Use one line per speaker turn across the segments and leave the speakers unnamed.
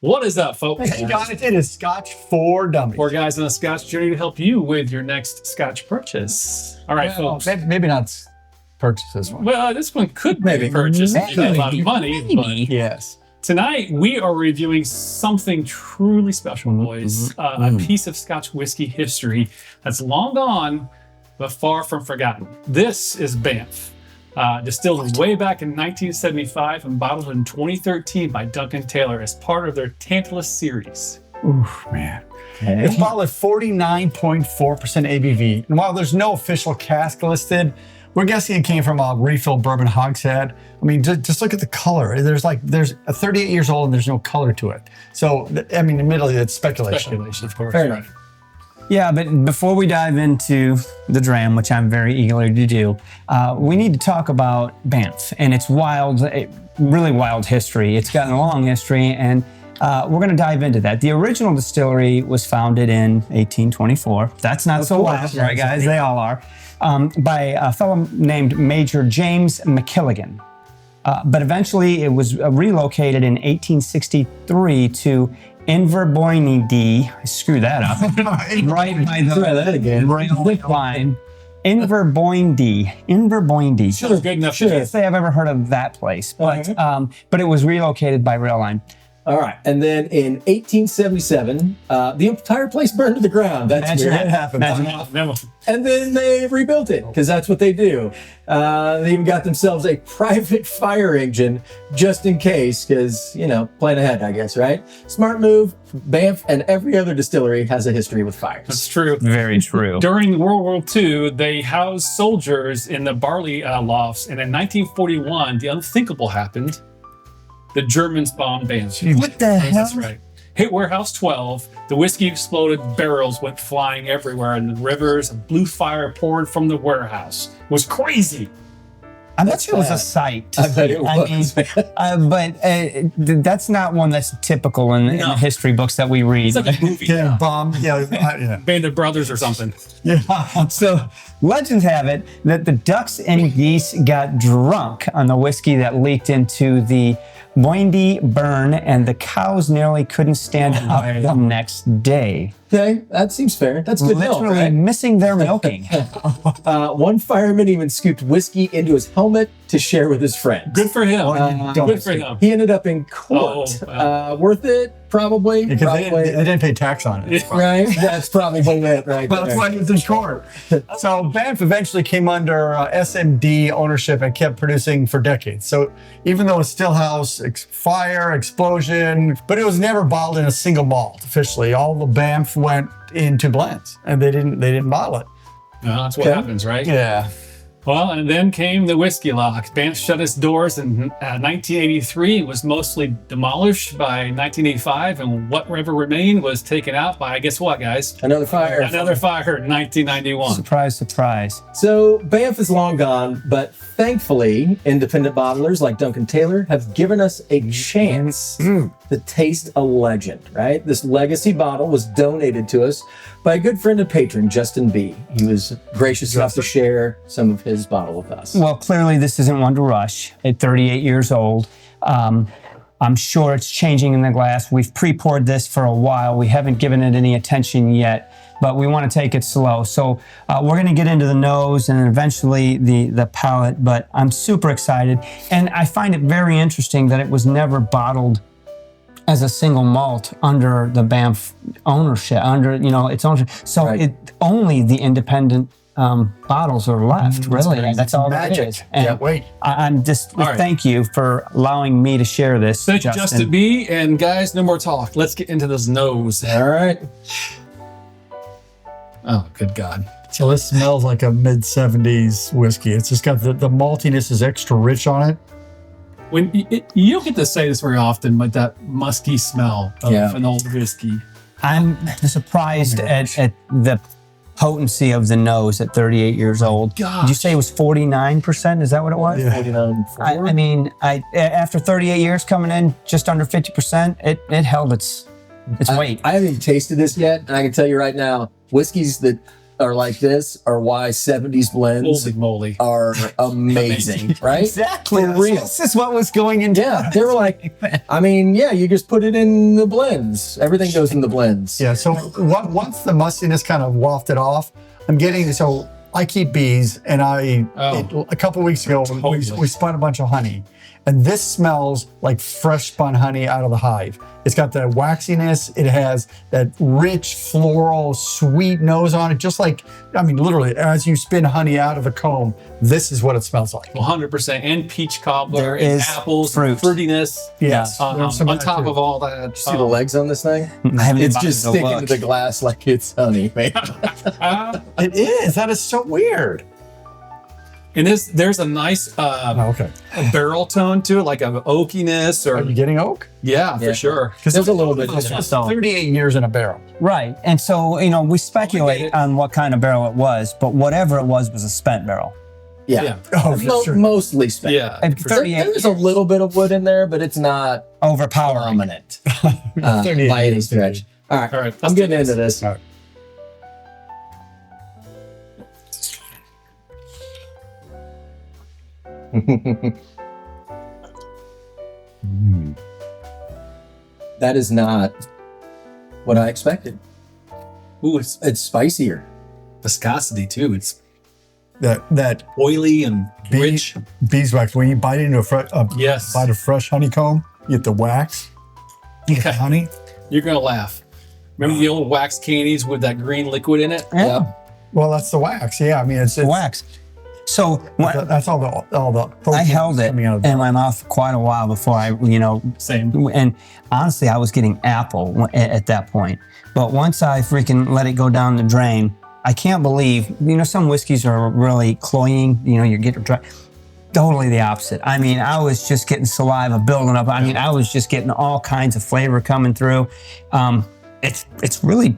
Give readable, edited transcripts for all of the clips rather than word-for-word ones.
What is up, folks?
Hey guys, it is Scotch for Dummies.
4 guys on a Scotch journey to help you with your next Scotch purchase. All right, folks.
Maybe not purchase this one.
Well, this one could be purchased if you got a lot of money. But
Yes.
tonight, we are reviewing something truly special, boys. A piece of Scotch whiskey history that's long gone, but far from forgotten. This is Banff. Distilled way back in 1975 and bottled in 2013 by Duncan Taylor as part of their Tantalus Series.
Oof, man. It's bottled at 49.4% ABV. And while there's no official cask listed, we're guessing it came from a refilled bourbon hogshead. I mean, just look at the color. There's a 38 years old and there's no color to it. So, I mean, admittedly, it's speculation.
Speculation, of course.
Fair enough. Yeah, but before we dive into the Dram, which I'm very eager to do, we need to talk about Banff and its really wild history. It's got a long history, and we're going to dive into that. The original distillery was founded in 1824. That's not so wild, right, guys? They all are. By a fellow named Major James McKilligan. But eventually it was relocated in 1863 to Inverboinedy. I screwed that up. Right by the railway line. Inverboinedy.
Sure, good enough.
Can't say I've ever heard of that place, but it was relocated by rail line.
All right, and then in 1877, the entire place burned to the ground. That's weird.
It happened.
And then they rebuilt it, because that's what they do. They even got themselves a private fire engine, just in case, because, you know, plan ahead, I guess, right? Smart move. Banff and every other distillery has a history with fires.
That's true.
Very true.
During World War II, they housed soldiers in the barley lofts, and in 1941, the unthinkable happened. The Germans bombed Banff.
What the hell?
That's right. Hit Warehouse 12. The whiskey exploded. Barrels went flying everywhere in the rivers. And blue fire poured from the warehouse. It was crazy.
I bet it was a sight.
I bet it was.
But that's not one that's typical in the history books that we read.
It's like a movie.
Yeah, bomb. Yeah.
Band of Brothers or something.
Yeah.
So legends have it that the ducks and geese got drunk on the whiskey that leaked into the Boindy burn, and the cows nearly couldn't stand up the next day.
Okay, that seems fair. That's good milk,
Literally
right?
missing their milking.
One fireman even scooped whiskey into his helmet to share with his friends.
Good for him. Good for him.
He ended up in court.
Oh, wow.
Worth it? Probably.
Because they didn't pay tax on it.
Right? That's probably it right
Well, that's why he was in court. So Banff eventually came under SMD ownership and kept producing for decades. So even though it's still house, fire, explosion, but it was never bottled in a single malt officially. All the Banff went into blends, and they didn't bottle it.
No, that's what happens, right?
Yeah.
Well, and then came the whiskey lock. Banff shut its doors in 1983. It was mostly demolished by 1985, and whatever remained was taken out by, guess what, guys?
Another fire.
Another fire in 1991.
Surprise, surprise.
So Banff is long gone, but thankfully, independent bottlers like Duncan Taylor have given us a chance to taste a legend, right? This legacy bottle was donated to us by a good friend and patron, Justin B. He was gracious enough to share some of his bottle with us.
Well, clearly this isn't one to rush. At 38 years old, I'm sure it's changing in the glass. We've pre-poured this for a while. We haven't given it any attention yet, but we want to take it slow. So we're going to get into the nose and eventually the palate, but I'm super excited. And I find it very interesting that it was never bottled as a single malt under the Banff ownership, its ownership. So only the independent bottles are left, really. That's all that is. And
Can't wait.
I'm just, thank you for allowing me to share this,
Thank you, Justin B. And guys, no more talk. Let's get into this nose.
All right.
Oh, good God.
So this smells like a mid-70s whiskey. It's just got the maltiness is extra rich on it.
When you don't get to say this very often, but that musky smell of an old whiskey.
I'm surprised at the potency of the nose at 38 years old.
Gosh.
Did you say it was 49%? Is that what it was?
Yeah.
49.4.
I mean, after 38 years coming in just under 50%, it held its weight.
I haven't even tasted this yet, and I can tell you right now, whiskeys that are like this are why 70s blends
Holy moly.
are amazing, right?
Exactly.
For real.
This is what was going into
Yeah, they were like, I mean, yeah, you just put it in the blends. Everything goes in the blends.
Yeah. So once the mustiness kind of wafted off, I'm getting so I keep bees, and a couple weeks ago we spun a bunch of honey, and this smells like fresh spun honey out of the hive. It's got that waxiness. It has that rich floral sweet nose on it, just like, I mean, literally as you spin honey out of a comb, this is what it smells like.
100%. And peach cobbler,
There
and
is
apples,
fruit.
and fruitiness.
Yes.
On top of all that.
See the legs on this thing?
I haven't
It's
bothered
just
to
sticking
look.
to the glass like it's honey, man.
It is. That is so weird.
And there's a nice
Okay.
barrel tone to it, like an oakiness
Are you
or
getting oak?
yeah, for sure.
Because
There's a little bit.
It's 38 years in a barrel.
Right. And so, we speculate on what kind of barrel it was, but whatever it was a spent barrel.
Yeah.
Oh, for sure.
Mostly spent.
Yeah.
And
for sure.
38
There's a little bit of wood in there, but it's not
overpowering.
dominant
38
by any
years,
stretch. All right,
All right,
I'm
let's
getting
do
into this.
All right.
That is not what I expected.
Ooh, it's
It's spicier.
viscosity too. It's
That
oily and
bee-
rich.
beeswax, when you bite into a
Yes.
bite of fresh honeycomb, you get the wax, you get the honey.
You're gonna laugh. Remember the old wax candies with that green liquid in it?
Yeah.
Well, that's the wax. Yeah, I mean, it's
Wax. So
that's all the
I
protein
held it
coming out of
in my mouth for quite a while before I,
Same.
and honestly, I was getting apple at that point. But once I freaking let it go down the drain, I can't believe, some whiskeys are really cloying, you get dry. Totally the opposite. I mean, I was just getting saliva building up. I mean, I was just getting all kinds of flavor coming through. It's really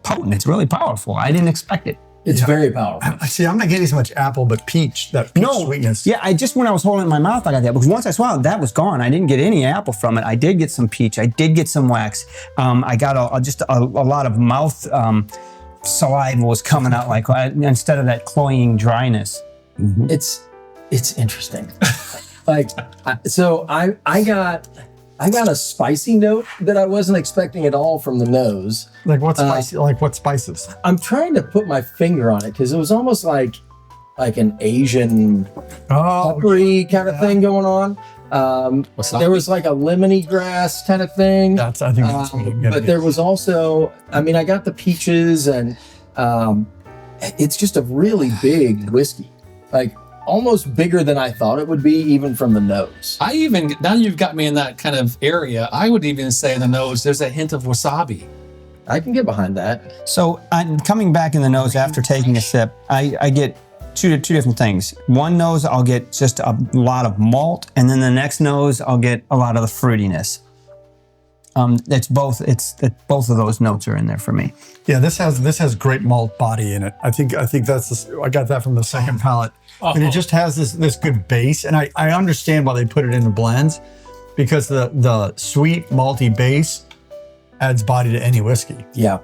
potent. It's really powerful. I didn't expect it.
It's very powerful.
I see. I'm not getting so much apple, but peach. That peach sweetness.
Yeah, when I was holding it in my mouth, I got that. Because once I swallowed, that was gone. I didn't get any apple from it. I did get some peach. I did get some wax. I got a lot of mouth saliva was coming out like instead of that cloying dryness.
Mm-hmm.
It's interesting. I got a spicy note that I wasn't expecting at all from the nose.
Like what spicy? Like what spices?
I'm trying to put my finger on it because it was almost like an Asian peppery kind of thing going on. There was like a lemony grass kind of thing.
I think that's what I'm getting.
But there was also, I mean, I got the peaches, and it's just a really big whiskey, like almost bigger than I thought it would be, even from the nose.
Now you've got me in that kind of area, I would even say in the nose, there's a hint of wasabi.
I can get behind that.
So I'm coming back in the nose after taking a sip. I get two different things. One nose, I'll get just a lot of malt, and then the next nose, I'll get a lot of the fruitiness. Both of those notes are in there for me.
Yeah, this has great malt body in it. I think that's I got that from the second palate. And it just has this good base, and I understand why they put it in the blends, because the sweet malty base adds body to any whiskey.
Yeah.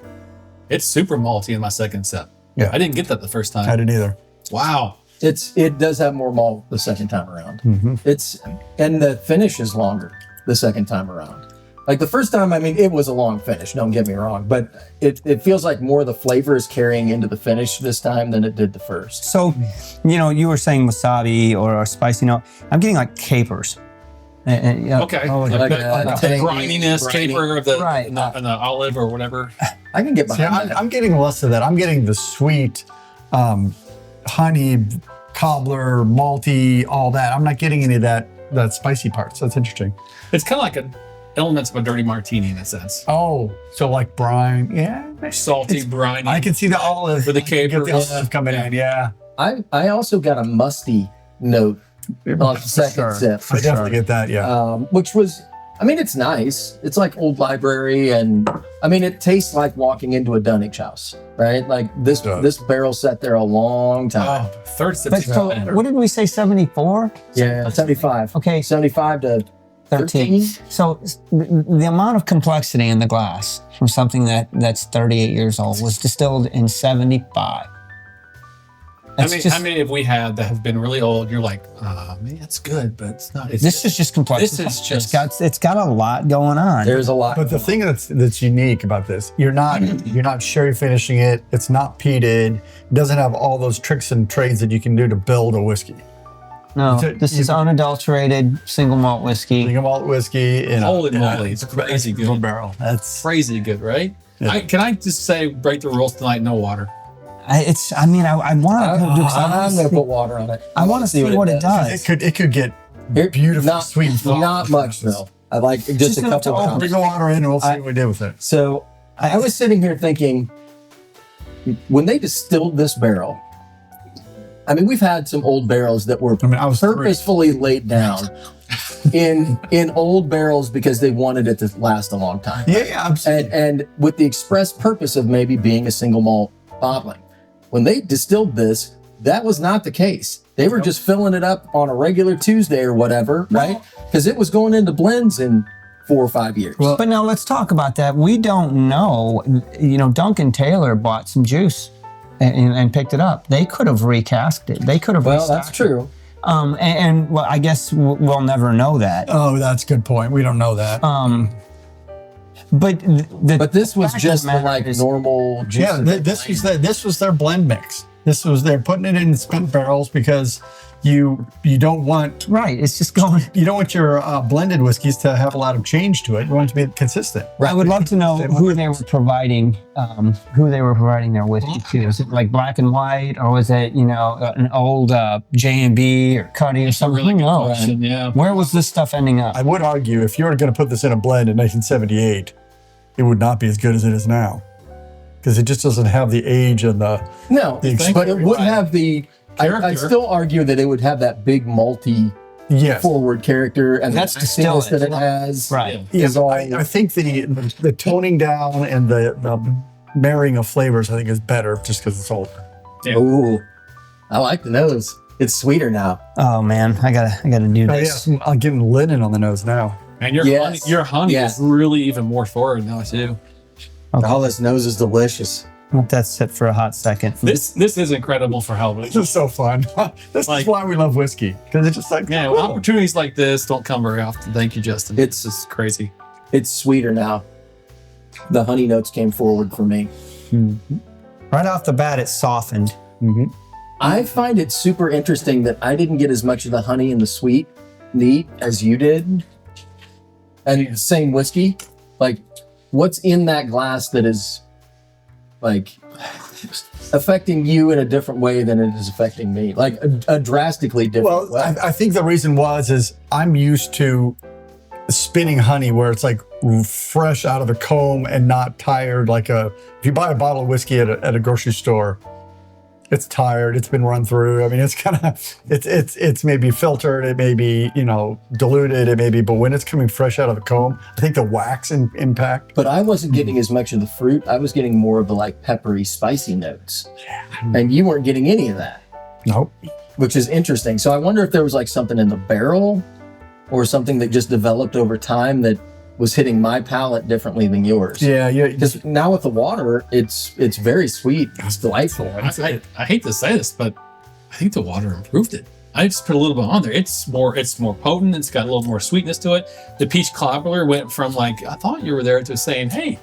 It's super malty in my second sip.
Yeah.
I didn't get that the first time.
I didn't either.
Wow.
It does have more malt the second time around. And the finish is longer the second time around. Like the first time, I mean, it was a long finish, don't get me wrong, but it feels like more of the flavor is carrying into the finish this time than it did the first.
So, you were saying wasabi or a spicy note. I'm getting like capers.
Okay.
like
the
tangy,
grininess,
briny.
caper of the,
Right.
and the olive or whatever.
I can get
See,
behind that.
I'm getting less of that. I'm getting the sweet honey, cobbler, malty, all that. I'm not getting any of that spicy parts. That's interesting.
It's kind of like elements of a dirty martini in a sense.
Oh, so like brine. Yeah.
Salty, briny.
I can see the olive.
With the
I can get the
capers.
olive coming in. Yeah.
I also got a musty note on the second sip.
I definitely get that. Yeah.
Which was, I mean, it's nice. It's like old library, and I mean, it tastes like walking into a Dunnage house, right? Like this barrel sat there a long time.
Oh, third sip.
But so, what did we say? 74?
Yeah, 75.
Okay,
75 to
13. So the amount of complexity in the glass from something that's 38 years old was distilled in 75.
How
It's
many,
just-
how many have we had that have been really old? You're like, man, it's good, but it's not. It's
This is just complex.
This is just.
It's got a lot going on.
There's a lot.
But the thing that's unique about this, you're not sherry finishing it. It's not peated. It doesn't have all those tricks and trades that you can do to build a whiskey.
No,
It's a-
this is unadulterated single malt whiskey.
Single malt whiskey in
Holy moly, it's crazy good.
barrel. That's
Crazy good, right? Can I just say, break the rules tonight? No water.
I want to do
I'm gonna put water on it.
I want to see what it does.
it could get
Here,
beautiful,
not,
sweet.
Not much though. I like just a
enough
couple
to
of
Bring
drops.
the water in and we'll see what we did with it.
So I was sitting here thinking, when they distilled this barrel, I mean, we've had some old barrels that were
I was
purposefully laid down in old barrels because they wanted it to last a long time.
Yeah, absolutely.
And with the express purpose of maybe being a single malt bottling. When they distilled this, that was not the case. They were just filling it up on a regular Tuesday or whatever, right? Because it was going into blends in 4 or 5 years.
Well,
But now let's talk about that. We don't know. You know, Duncan Taylor bought some juice and picked it up. They could have recast it. They could have.
Well, that's
restocked it.
true.
And well, I guess we'll never know that.
oh, that's a good point. We don't know that.
But
But this was
fact of
just
the
the
matter
like
is-
normal juice.
Yeah, this was their blend mix. This was they're putting it in spent barrels because you don't want
right. It's just going.
your blended whiskeys to have a lot of change to it. You want it to be consistent.
I would love to know who they were providing their whiskey to. Was it like Black and White, or was it an old J&B or Cuddy or something?
Really
Who
good
knows?
question, yeah.
Where was this stuff ending up?
I would argue if you were going to put this in a blend in 1978, it would not be as good as it is now because it just doesn't have the age and the.
No,
think
but it would
right.
have the. I
Character.
still argue that it would have that big malty
Yes.
forward character and
That's
the
distilled.
that it has.
Right.
Yes,
is all-
I think the toning down and the marrying of flavors I think is better just because it's older.
Yeah.
Ooh, I like the nose. It's sweeter now.
Oh man, I gotta do
Oh,
this.
yeah. I'm getting linen on the nose now.
And your
Yes.
honey
Yes.
is really even more forward now too.
Oh, this nose is delicious.
Let that sit for a hot second.
This is incredible for Helmut.
This is so fun. This
Like-
is why we love whiskey because it's just like
Yeah,
cool.
opportunities like this don't come very often. Thank you, Justin.
It's-
just crazy.
It's sweeter now. The honey notes came forward for me.
Right off the bat, it's softened.
I find it super interesting that I didn't get as much of the honey and the sweet neat as you did. And same whiskey. Like, what's in that glass that is like affecting you in a different way than it is affecting me? Like a drastically different
Well,
way.
I think the reason is I'm used to spinning honey where it's like fresh out of the comb and not tired. Like if you buy a bottle of whiskey at a grocery store, it's tired. It's been run through. I mean, it's kind of it's maybe filtered. It may be diluted. It may be, but when it's coming fresh out of the comb, I think the wax impact.
But I wasn't getting as much of the fruit. I was getting more of the like peppery, spicy notes. And you weren't getting any of that,
Nope.
which is interesting. So I wonder if there was like something in the barrel or something that just developed over time that was hitting my palate differently than yours.
Yeah. Yeah.
Because now with the water, it's very sweet. It's delightful.
I hate to say this, but I think the water improved it. I just put a little bit on there. It's more potent. It's got a little more sweetness to it. The peach cobbler went from like, I thought you were there, to saying, hey,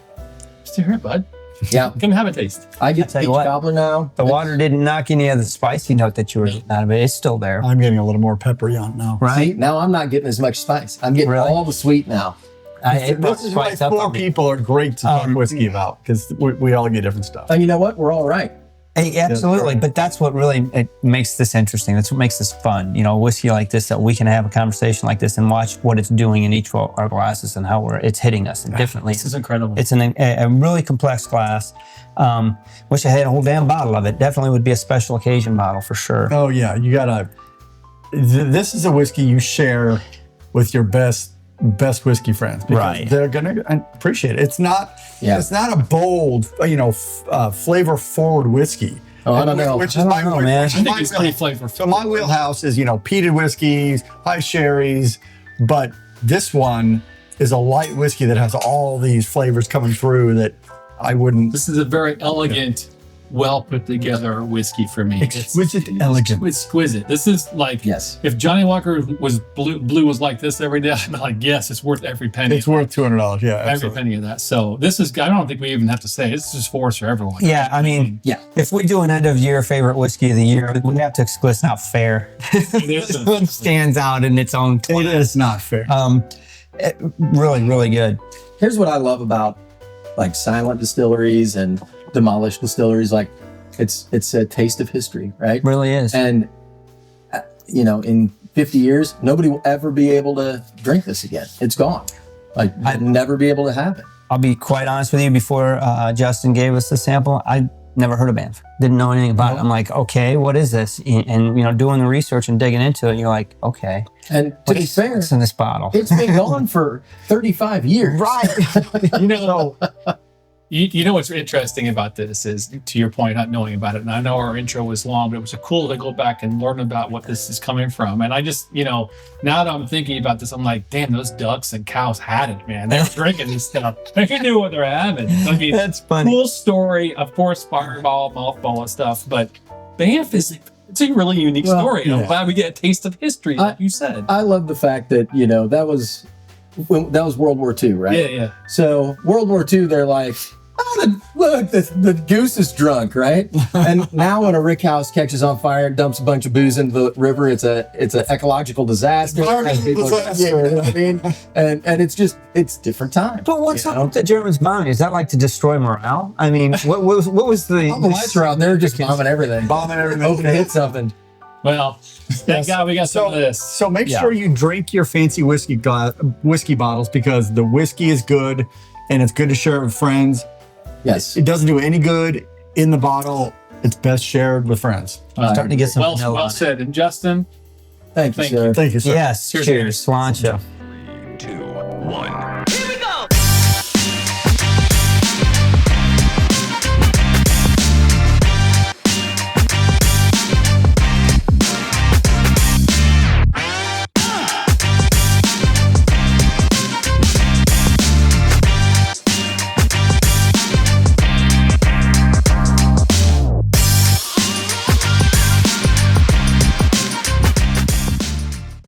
still here, bud.
Yeah,
Come have a taste.
I get
tell you
peach
what,
cobbler now.
The water didn't knock any of the spicy note that you were getting out of it. It's still there.
I'm getting a little more peppery on it now.
See, now I'm not getting as much spice. I'm getting
Really?
all the sweet now.
This is why four people are great to talk whiskey about because we all get different stuff.
And you know what? We're all right.
Hey, absolutely, but that's what really makes this interesting. That's what makes this fun. Whiskey like this, that we can have a conversation like this and watch what it's doing in each of our glasses and how it's hitting us differently.
This is incredible.
It's a really complex glass. Wish I had a whole damn bottle of it. Definitely would be a special occasion bottle for sure.
Oh yeah, you gotta. This is a whiskey you share with your best whiskey friends because
Right.
they're gonna appreciate it. It's not a bold, flavor forward whiskey.
Oh, I don't know.
Which is
I don't
my
know, man.
which is
I think
my
it's pretty
wheelhouse.
flavorful.
So my wheelhouse is peated whiskeys, high sherries, but this one is a light whiskey that has all these flavors coming through that I wouldn't.
This is a very elegant well put together whiskey for me.
Exquisite elegance.
Exquisite. This is like,
Yes.
if Johnny Walker was blue was like this every day, I'd be like, yes, it's worth every penny.
It's worth $200. Yeah,
every
absolutely.
penny of that. So this is, I don't think we even have to say, this is just for us for everyone.
Yeah, I mean,
Yeah.
if we do an end of year favorite whiskey of the year, we have to exclude not fair. This one stands out in its own
It is not fair.
really, really good.
Here's what I love about like silent distilleries and demolished distilleries. Like it's a taste of history, right?
Really is.
And in 50 years, nobody will ever be able to drink this again. It's gone. Like I'd never be able to have it.
I'll be quite honest with you. Before Justin gave us the sample, I never heard of Banff. Didn't know anything about it. I'm like, okay, what is this? And doing the research and digging into it, you're like, okay.
And to be fair,
what's in this bottle?
it's been gone for 35 years.
Right.
You know what's interesting about this is, to your point, not knowing about it, and I know our intro was long, but it was cool to go back and learn about what this is coming from. And I just, now that I'm thinking about this, I'm like, damn, those ducks and cows had it, man. They were drinking this stuff. They knew what they're having. I mean,
That's funny.
Cool story, of course, Fireball, Mouthful and stuff, but Banff it's a really unique story. And I'm glad we get a taste of history, like you said.
I love the fact that, that was World War II, right?
Yeah.
So World War II, they're like, look, the goose is drunk, right? And now when a rick house catches on fire and dumps a bunch of booze into the river, it's an ecological disaster. And people are, you know what I mean? And it's different times.
But what's up with the Germans bombing? Is that like to destroy morale? I mean, what was the...
All the lights are out there, just bombing everything. Hoping to hit something.
Well, thank God we got some of this.
So make sure you drink your fancy whiskey bottles, because the whiskey is good and it's good to share it with friends.
Yes.
It doesn't do any good in the bottle. It's best shared with friends.
Starting to get some vanilla
Well
on it.
said. And Justin,
Thank you, sir.
Thank you, sir.
Yes, cheers. Sláinte.
3, 2, 1.